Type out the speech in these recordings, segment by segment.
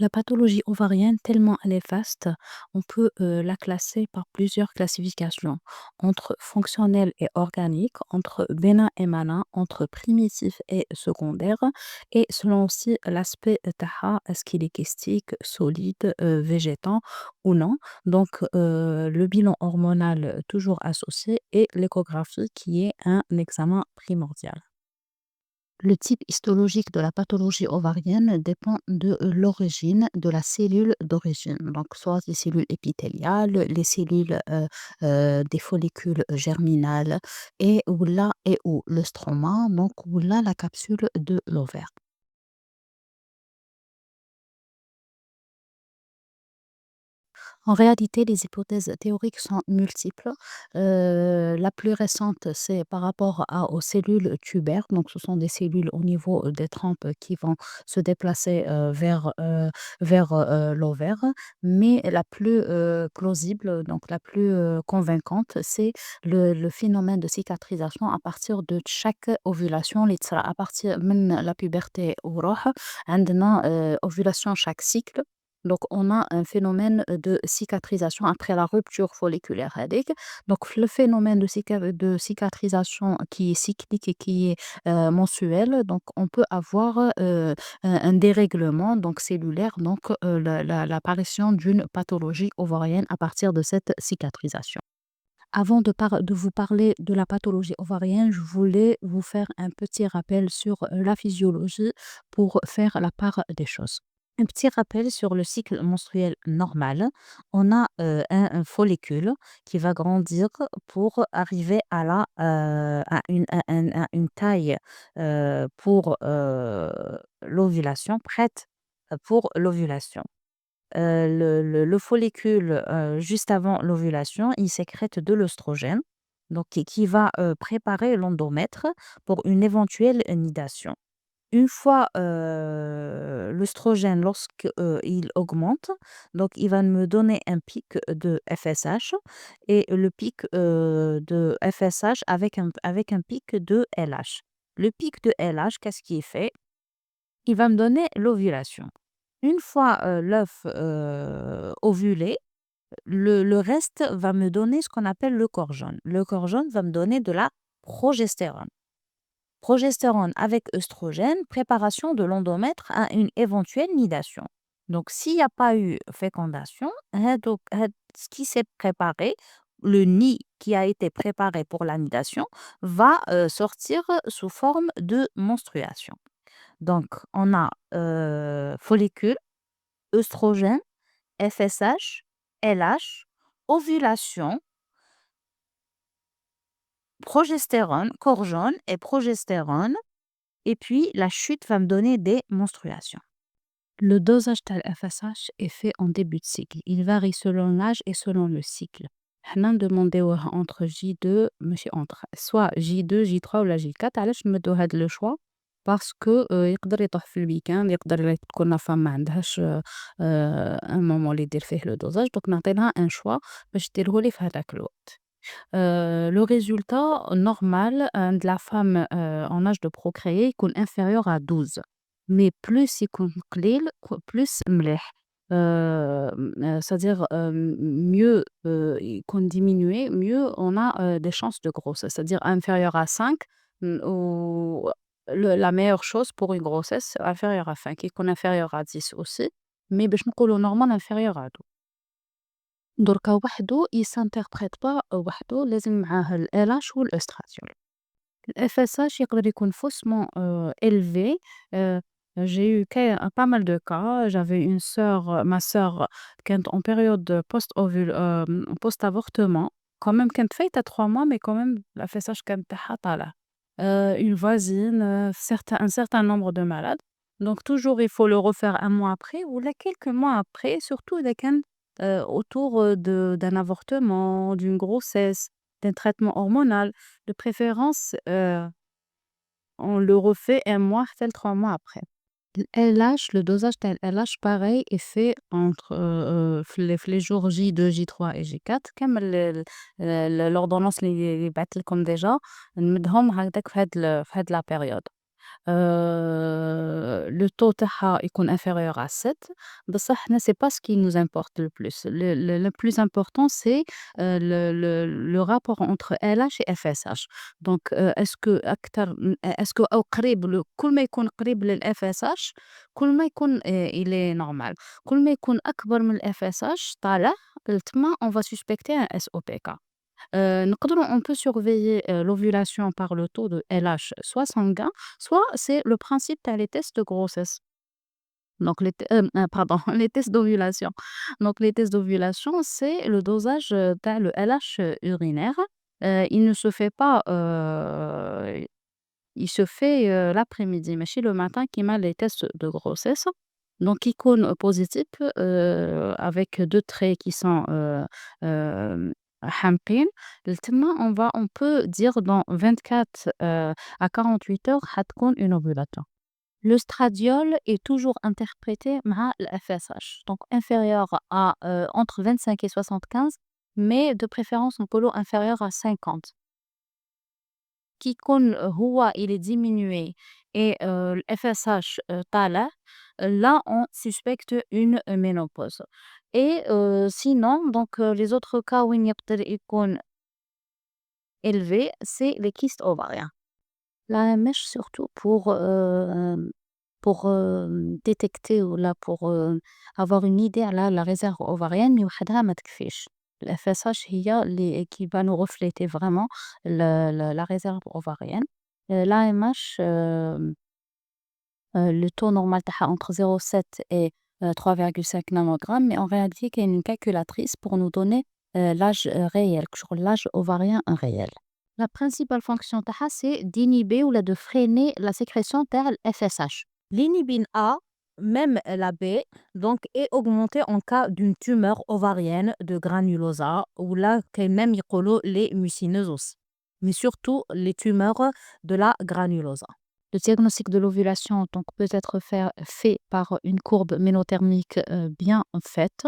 La pathologie ovarienne, tellement elle est vaste, on peut la classer par plusieurs classifications, entre fonctionnel et organique, entre bénin et malin, entre primitif et secondaire, et selon aussi l'aspect taha, est-ce qu'il est kystique, solide, végétant ou non. Donc, le bilan hormonal toujours associé et l'échographie qui est un examen primordial. Le type histologique de la pathologie ovarienne dépend de l'origine de la cellule d'origine. Donc, soit les cellules épithéliales, les cellules des follicules germinales et ou le stroma, donc ou là la capsule de l'ovaire. En réalité, les hypothèses théoriques sont multiples. La plus récente, c'est par rapport aux cellules tubaires. Donc, ce sont des cellules au niveau des trompes qui vont se déplacer vers l'ovaire. Mais la plus plausible, donc la plus convaincante, c'est le phénomène de cicatrisation à partir de chaque ovulation. اللي تصرى à partir من la puberté وراح عندنا ovulation chaque cycle. Donc, on a un phénomène de cicatrisation après la rupture folliculaire هذيك. Donc, le phénomène de cicatrisation qui est cyclique et qui est mensuel, donc on peut avoir un dérèglement donc cellulaire, donc l'apparition d'une pathologie ovarienne à partir de cette cicatrisation. Avant de vous parler de la pathologie ovarienne, je voulais vous faire un petit rappel sur la physiologie pour faire la part des choses. Un petit rappel sur le cycle menstruel normal. On a un follicule qui va grandir pour arriver à une taille pour l'ovulation, prête pour l'ovulation. Le follicule, juste avant l'ovulation, il sécrète de l'œstrogène, donc qui va préparer l'endomètre pour une éventuelle nidation. Une fois l'œstrogène, lorsque il augmente, donc il va me donner un pic de FSH et le pic de FSH avec un pic de LH. Le pic de LH, qu'est-ce qu'il fait? Il va me donner l'ovulation. Une fois l'œuf ovulé, le reste va me donner ce qu'on appelle le corps jaune. Le corps jaune va me donner de la progestérone. Progestérone avec œstrogène, préparation de l'endomètre à une éventuelle nidation. Donc, s'il n'y a pas eu fécondation, ce qui s'est préparé, le nid qui a été préparé pour la nidation, va sortir sous forme de menstruation. Donc, on a follicule, œstrogène, FSH, LH, ovulation, progestérone, corps jaune et progestérone. Et puis, la chute va me donner des menstruations. Le dosage de FSH est fait en début de cycle. Il varie selon l'âge et selon le cycle. حنا ندومونديوه entre J2 ماشي entre soit J2 J3 ولا J4. علاش نمدو هاد لو شوا باسكو يقدر يطيح في الويكاند، يقدر تكون لا فام ما عندهاش ان مومون اللي دير فيه لو دوزاج، دونك نعطيلها ان شوا باش ديرهولي في هذاك الوقت. Le résultat normal de la femme en âge de procréer يكون inférieur à 12. Mais plus يكون قليل plus مليح. C'est-à-dire mieux يكون diminué, mieux on a des chances de grossesse. C'est-à-dire inférieur à 5 ou la meilleure chose pour une grossesse inférieure à 5. يكون inférieur à 10 aussi. Mais باش نقولوا normal inférieur à 12. دركا وحده يسانتربريت با وحده، لازم معاه الLH والأستراديول. الFSH يقدر يكون faussement élevé. J'ai eu pas mal de cas. J'avais une sœur, ma sœur كانت en période post-avortement. Quand même كانت فايتة 3 mois, mais quand même الFSH كان تاعها طالع. Une voisine, un certain nombre de malades. Donc toujours il faut le refaire un mois après ou là quelques mois après, surtout إذا كان autour d'un avortement, d'une grossesse, d'un traitement hormonal. De préférence, on le refait un mois, tel 3 mois après. LH, le dosage de LH, pareil, est fait entre les jours J2, J3 et J4. Comme l'ordonnance اللي بعثت لكم déjà نمدهم هكذاك في هاد la période. le taux تاعها يكون inférieur à 7 بصح حنا c'est pas ce qui nous importe le plus. Le plus important c'est le rapport entre LH et FSH. Donc est-ce que أكتر est-ce que أو قريب كل ما يكون قريب للFSH كل ما يكون il est normal. كل ما يكون أكبر من الFSH طالع تما on va suspecter un SOPK. نقدروا on peut surveiller l'ovulation par le taux de LH, soit sanguin, soit c'est le principe tu les tests de grossesse. Donc pardon, les tests d'ovulation. Donc les tests d'ovulation, c'est le dosage, tu le LH urinaire. Il ne se fait pas, il se fait, l'après-midi ماشي le matin كيما les tests de grossesse. Donc icône positif, avec 2 traits qui sont, حامقين. تما on peut dire dans 24 à 48 heures حتكون une ovulation. Le stradiol est toujours interprété مع الFSH, donc inférieur à, entre 25 et 75, mais de préférence en polo inférieur à 50. Qui يكون هو il est diminué et الFSH طالع, là on suspecte une ménopause. Et sinon donc les autres cas وين يقدر يكون élevé, c'est les kystes ovariens. La mèche surtout pour détecter ou là pour avoir une idée على la réserve ovarienne mais وحدها ما تكفيش. الFSH هي اللي qui va nous refléter vraiment la réserve ovarienne. L'AMH, le taux normal تاعها entre 0,7 et 3,5 nanogrammes, mais en réalité il y a une calculatrice pour nous donner l'âge réel, شغل l'âge ovarien réel. La principale fonction تاعها c'est d'inhiber ou là de freiner la sécrétion تاع الFSH. L'inhibine A, même la B, donc est augmentée en cas d'une tumeur ovarienne de granulosa ou là même يقولوا les mucineuses aussi, mais surtout les tumeurs de la granulosa. Le diagnostic de l'ovulation donc peut être fait par une courbe ménothermique bien faite.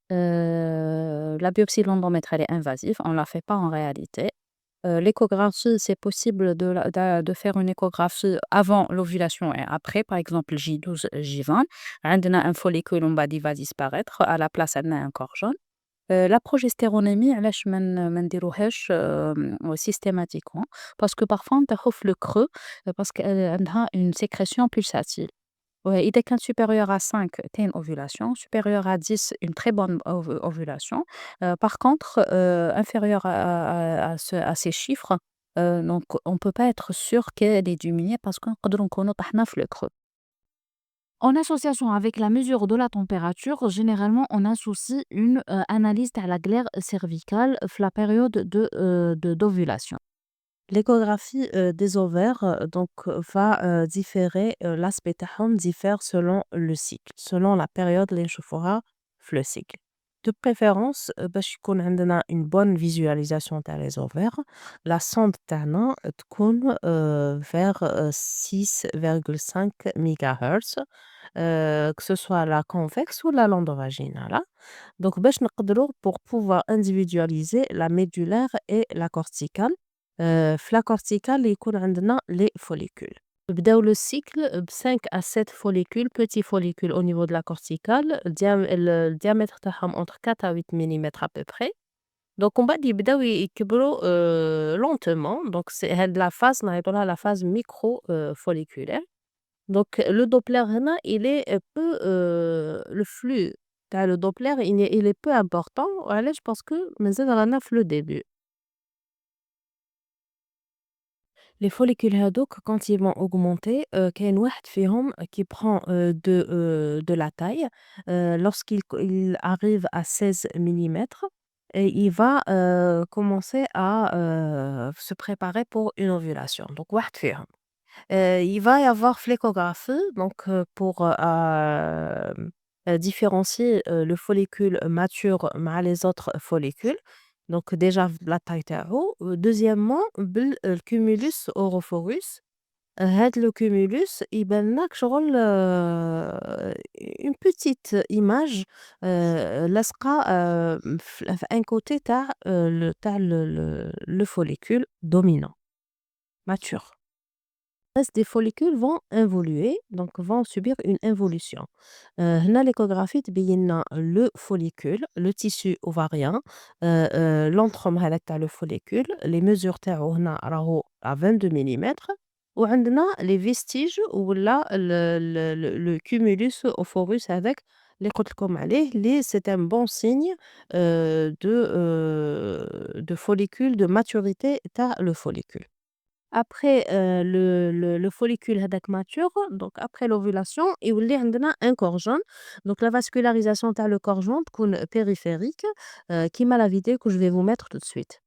La biopsie de l'endomètre elle est invasive, on ne la fait pas en réalité. L'échographie, c'est possible de faire une échographie avant l'ovulation et après, par exemple J12, J20. عندنا un follicule il va disparaître, à la place عندنا un corps jaune. La progestéronémie علاش ما نديروهاش systématiquement parce que parfois نتخوف le creux parce qu'elle عندها une sécrétion pulsatile. Ouais, إذا كانت supérieur à 5, tu as une ovulation, supérieur à 10, une très bonne ovulation. Par contre, inférieur à ces chiffres, donc on ne peut pas être sûr qu'elle est diminuée parce qu'on نقدروا نكونوا طحنا في le creux. En association avec la mesure de la température, généralement, on associe une analyse de la glaire cervicale la période d'ovulation. L'échographie des ovaires donc va différer, l'aspect تاعهم diffère selon le cycle, selon la période اللي نشوفوها في le cycle. De préférence باش يكون عندنا une bonne visualisation تاع les ovaires, la sonde تاعنا تكون vers 6,5 mégahertz, que ce soit la convexe ou la londovaginale. Donc باش نقدروا pour pouvoir individualiser la médulaire et la corticale. في la corticale يكون عندنا les follicules. نبداو le cycle ب 5 à 7 follicules, petits follicules au niveau de la corticale, le diamètre تاعهم entre 4 à 8 millimètres à peu près. Donc on va يبداو يكبروا lentement, donc c'est هاد la phase نعيطولها la phase micro folliculaire. Donc le Doppler هنا il est peu le flux تاع le Doppler il est peu important وعلاش parce que مازال رانا في le début. Les follicules هادوك quand ils vont augmenter, كاين واحد فيهم qui prend de la taille, il arrive à 16 millimètres et il va commencer à se préparer pour une ovulation. Donc واحد فيهم. Il va y avoir fléchographie donc pour différencier le follicule mature مع les autres follicules. Donc déjà la taille تاعو. Deuxièmement الcumulus orophorus. هاد le cumulus يبان لك شغل une petite image لاصقة في un côté تاع le follicule dominant mature. reste des follicules vont évoluer, donc vont subir une évolution. هنا l'échographie تبين لنا le follicule, le tissu ovarien, l'antrum هذاك تاع le follicule, les mesures تاعو هنا راهو à 22 millimètres وعندنا les vestiges ولا le cumulus oforus هذاك اللي قلت لكم عليه اللي c'est un bon signe de follicule, de maturité تاع le follicule. Après, le follicule هداك mature, donc après l'ovulation يولي عندنا un corps jaune. Donc la vascularisation تاع le corps jaune تكون périphérique, كيما la vidéo que je vais vous mettre tout de suite.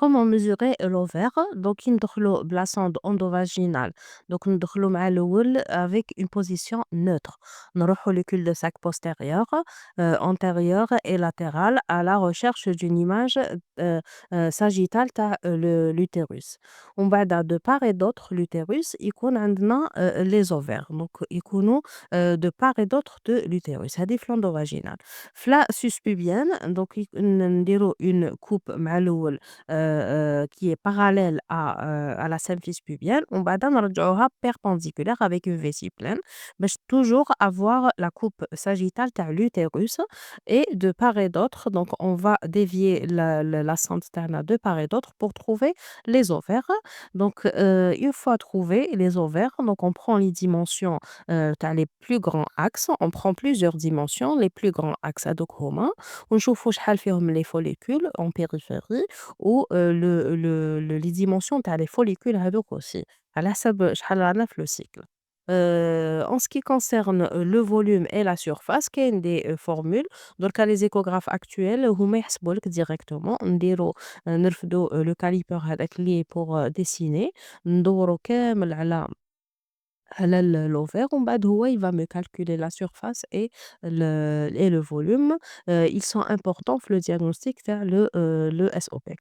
Comment mesurer l'ovaire? Donc ندخلوا بلا sonde endovaginale, donc ندخلوا مع الأول avec une position neutre. نروحوا le cul-de-sac postérieur, antérieur et latéral à la recherche d'une image, sagittale تاع l'utérus. ومن بعد de part et d'autre l'utérus يكون عندنا les ovaires donc يكونوا de part et d'autre de l'utérus هذه في l'endovaginal. في la suspubienne donc نديروا une coupe مع الأول qui est parallèle à la symphyse pubienne ومن بعد نرجعوها perpendiculaire avec une vessie pleine باش toujours avoir la coupe sagittale تاع l'utérus et de part et d'autre donc on va dévier la sente تاعنا de part et d'autre pour trouver les ovaires. Donc, une fois trouvé les ovaires, donc on prend les dimensions, tu as les plus grands axes, on prend plusieurs dimensions, les plus grands axes هادوك هما ونشوفوا شحال فيهم les follicules en périphérie و les dimensions تاع les follicules هادوك aussi على حسب شحال رانا في le cycle. En ce qui concerne, le volume et la surface كاين des, formules دركا les échographes actuels هما يحسبوا لك directement نديروا نرفدوا le caliper هذاك اللي pour dessiner ندوروا كامل على l'ovaire ومن بعد هو il va me calculer la surface et le volume, ils sont importants في le diagnostic تاع le SOP.